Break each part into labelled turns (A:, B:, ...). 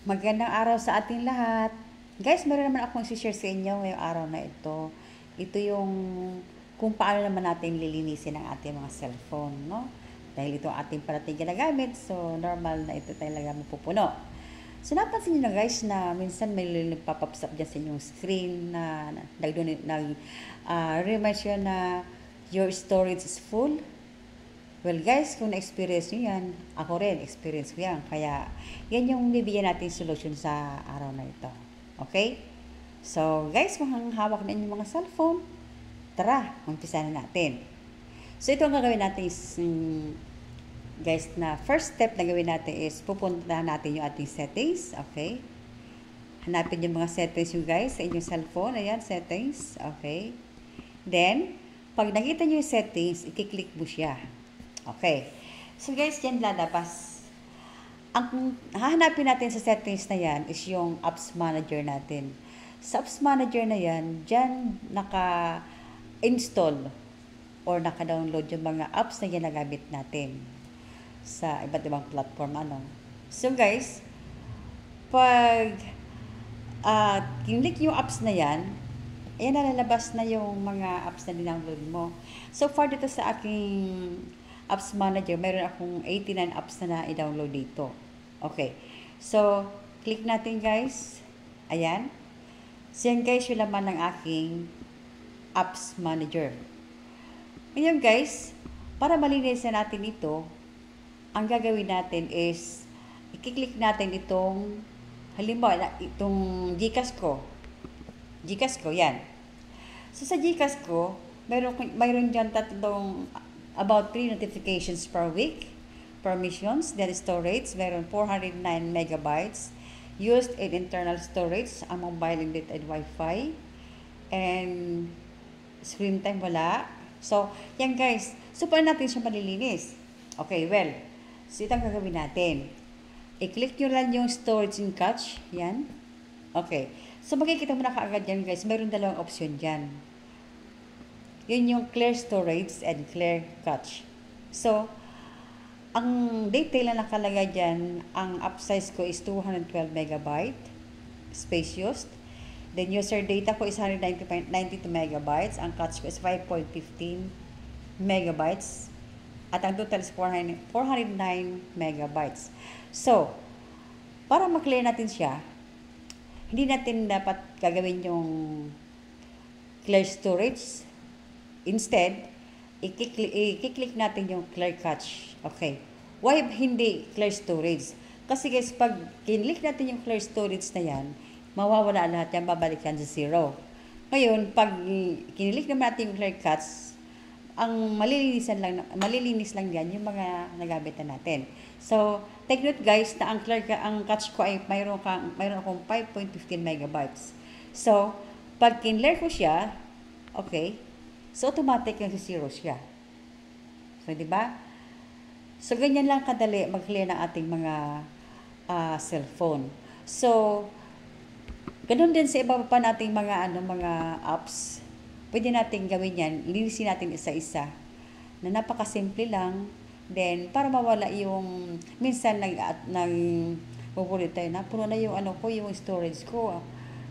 A: Magandang araw sa ating lahat. Guys, meron naman akong share sa inyo ngayong araw na ito. Ito yung kung paano naman natin lilinisin ang ating mga cellphone, no? Dahil ito ang ating parating ginagamit, so normal na ito talaga mapupuno. So, napansin nyo na guys na minsan may nagpapops up dyan sa inyong screen na nag-reminds yun na your storage is full. Well guys, kung na-experience nyo yan, ako rin, experience ko yan. Kaya, yan yung bibigyan natin solution sa araw na ito. Okay? So guys, kung hawak na inyong mga cellphone, tara, umpisa na natin. So ito ang gagawin natin is, guys, na first step na gawin natin is, pupunta natin yung ating settings. Okay? Hanapin yung mga settings yung guys sa inyong cellphone. Ayan, settings. Okay? Then, pag nakita nyo yung settings, i-click mo siya. Okay. So guys, yan lalabas. Ang hahanapin natin sa settings na yan is yung apps manager natin. Sa apps manager na yan, dyan naka-install or naka-download yung mga apps na ginagamit natin sa iba't ibang platform. So guys, pag click yung apps na yan, ayan, nalalabas na yung mga apps na dinownload mo. So far dito sa aking apps manager, meron akong 89 apps na i-download dito. Okay. So, click natin guys. Ayan. So, yan guys, yung laman ng aking apps manager. Ngayon guys, para malinisan natin ito, ang gagawin natin is, i-click natin itong, halimbawa, itong Gcash ko. Gcash ko, yan. So, sa Gcash ko, mayroon dyan about 3 notifications per week, permissions, then storage, meron 409 megabytes, used in internal storage, ang mobile and data and wifi, and screen time wala. So, yan guys, so paano natin siya malilinis? Okay, well, so ito ang gagawin natin. I-click nyo lang yung storage and cache, yan. Okay, so makikita mo na kaagad yan guys, meron dalawang option dyan. Yun yung clear storage and clear cache. So, ang detail na nakalagay dyan, ang app size ko is 212 megabyte, space used. Then, user data ko is 192 megabytes. Ang cache ko is 5.15 megabytes. At ang total is 409 megabytes. So, para maklear natin siya, hindi natin dapat gagawin yung clear storage. Instead, i-click natin yung clear cache. Okay. Why hindi clear storage? Kasi guys, pag kinlik natin yung clear storage na yan, mawawala lahat yan, babalik yan sa zero. Ngayon, pag kinilik naman natin yung clear cache, ang malilinis lang yan yung mga nagamit na natin. So, take note guys, na ang cache ko ay mayroon akong 5.15 megabytes. So, pag kinlear ko siya, okay, so, automatic yung zero siya. So, di ba? So, ganyan lang kadali mag-clear ng ating mga cellphone. So, ganun din sa iba pa nating mga apps. Pwede natin gawin yan. Linisin natin isa-isa. Na napakasimple lang. Then, para mawala yung, minsan pupulit tayo na, puno na yung yung storage ko.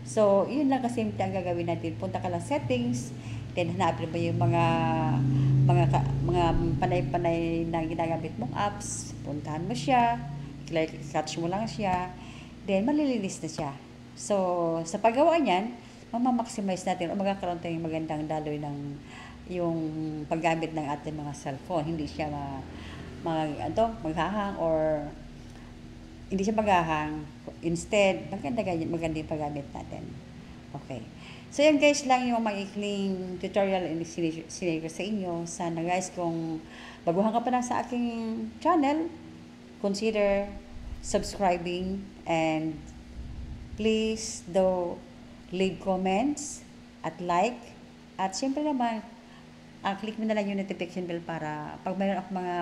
A: So, yun lang kasimple ang gagawin natin. Punta ka lang settings, then hanapin mo yung mga panay-panay na ginagamit mong apps, puntahan mo siya, catch mo lang siya, then malilinis na siya. So, sa paggawa niyan, mamamaximize natin o magkakaroon tayong magandang daloy ng yung paggamit ng ating mga cellphone. Hindi siya maghahang or hindi siya maghahang. Instead, maganda yung paggamit natin. Okay. So, yan guys lang yung maikling tutorial na sinigro sa inyo. Sana guys, kung baguhan ka pa lang sa aking channel, consider subscribing and please leave comments at like. At syempre naman, click mo na lang yung notification bell para pag mayroon ako mga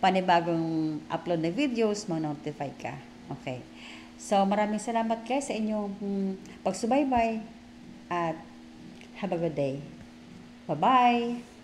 A: panibagong upload na videos, ma-notify ka. Okay. So, maraming salamat guys sa inyong pagsubaybay. At have a good day. Bye-bye!